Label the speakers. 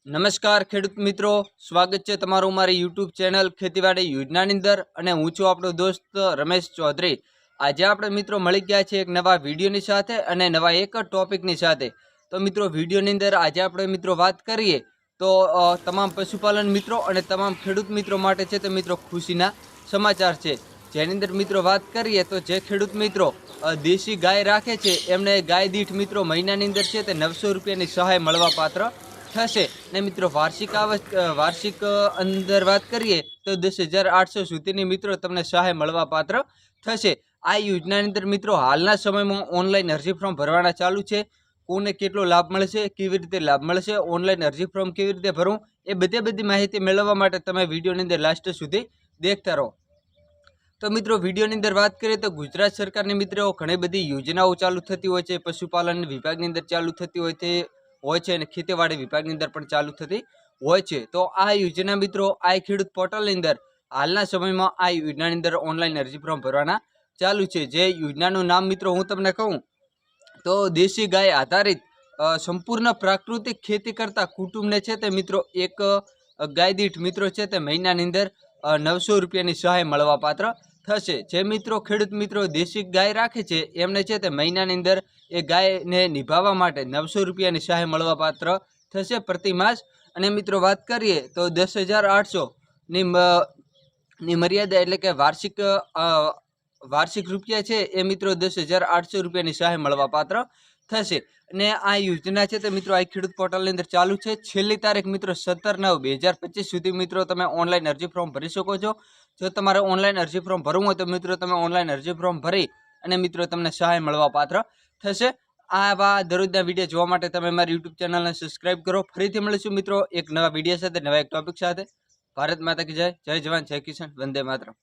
Speaker 1: નમસ્કાર ખેડૂત મિત્રો, સ્વાગત છે તમારું મારી યુટ્યુબ ચેનલ ખેતીવાડી યોજનાની અંદર અને હું છું આપણો દોસ્ત રમેશ ચૌધરી। આજે આપણે મિત્રો મળી ગયા છે એક નવા વિડીયોની સાથે અને નવા એક ટોપિકની સાથે। તો મિત્રો વિડીયોની અંદર આજે આપણે મિત્રો વાત કરીએ તો તમામ પશુપાલન મિત્રો અને તમામ ખેડૂત મિત્રો માટે છે તો મિત્રો ખુશીના સમાચાર છે। જેની અંદર મિત્રો વાત કરીએ તો જે ખેડૂત મિત્રો દેશી ગાય રાખે છે એમને ગાય દીઠ મિત્રો મહિનાની અંદર છે તે 900 રૂપિયાની સહાય મળવા પાત્ર થશે ને મિત્રો વાર્ષિક અંદર વાત કરીએ તો 10,800 સુધીની મિત્રો તમને સહાય મળવા પાત્ર થશે। આ યોજનાની અંદર મિત્રો હાલના સમયમાં ઓનલાઈન અરજી ફોર્મ ભરવાના ચાલુ છે। કોને કેટલો લાભ મળશે, કેવી રીતે લાભ મળશે, ઓનલાઈન અરજી ફોર્મ કેવી રીતે ભરવું, એ બધી માહિતી મેળવવા માટે તમે વિડીયોની અંદર લાસ્ટ સુધી દેખતા રહો। તો મિત્રો વિડીયોની અંદર વાત કરીએ તો ગુજરાત સરકારની મિત્રો ઘણી બધી યોજનાઓ ચાલુ થતી હોય છે, પશુપાલન વિભાગની અંદર ચાલુ થતી હોય છે અને ખેતીવાડી વિભાગની અંદર પણ ચાલુ થતી હોય છે। તો આ યોજના મિત્રો આ ખેડૂત પોર્ટલની અંદર હાલના સમયમાં આ યોજનાની અંદર ઓનલાઈન અરજી ફોર્મ ભરવાના ચાલુ છે। જે યોજનાનું નામ મિત્રો હું તમને કહું તો દેશી ગાય આધારિત સંપૂર્ણ પ્રાકૃતિક ખેતી કરતા કુટુંબને છે તે મિત્રો એક ગાય દીઠ મિત્રો છે તે મહિનાની અંદર 900 રૂપિયાની સહાય મળવા પાત્ર થશે। જે મિત્રો ખેડૂત મિત્રો દેશી ગાય રાખે છે એમને છે તે મહિનાની અંદર એ ગાયને નિભાવવા માટે 900 રૂપિયાની સહાય મળવા પાત્ર થશે પ્રતિ માસ। અને મિત્રો વાત કરીએ તો 10,800 ની મર્યાદા એટલે કે વાર્ષિક રૂપિયા છે એ મિત્રો 10,800 રૂપિયાની સહાય મળવા પાત્ર થશે। અને આ યોજના છે તે મિત્રો આ ખેડૂત પોર્ટલની અંદર ચાલુ છે। છેલ્લી તારીખ મિત્રો 17/9/2025 સુધી મિત્રો તમે ઓનલાઈન અરજી ફોર્મ ભરી શકો છો। જો તમારે ઓનલાઈન અરજી ફોર્મ ભરવું હોય તો મિત્રો તમે ઓનલાઈન અરજી ફોર્મ ભરી અને મિત્રો તમને સહાય મળવા પાત્ર થશે। આવા દરરોજના વિડીયો જોવા માટે તમે મારી યુટ્યુબ ચેનલને સબસ્ક્રાઇબ કરો। ફરીથી મળીશું મિત્રો એક નવા વિડીયો સાથે, નવા એક ટોપિક સાથે। ભારત માતા કી જય, જય જવાન જય કિસાન, વંદે માતરમ।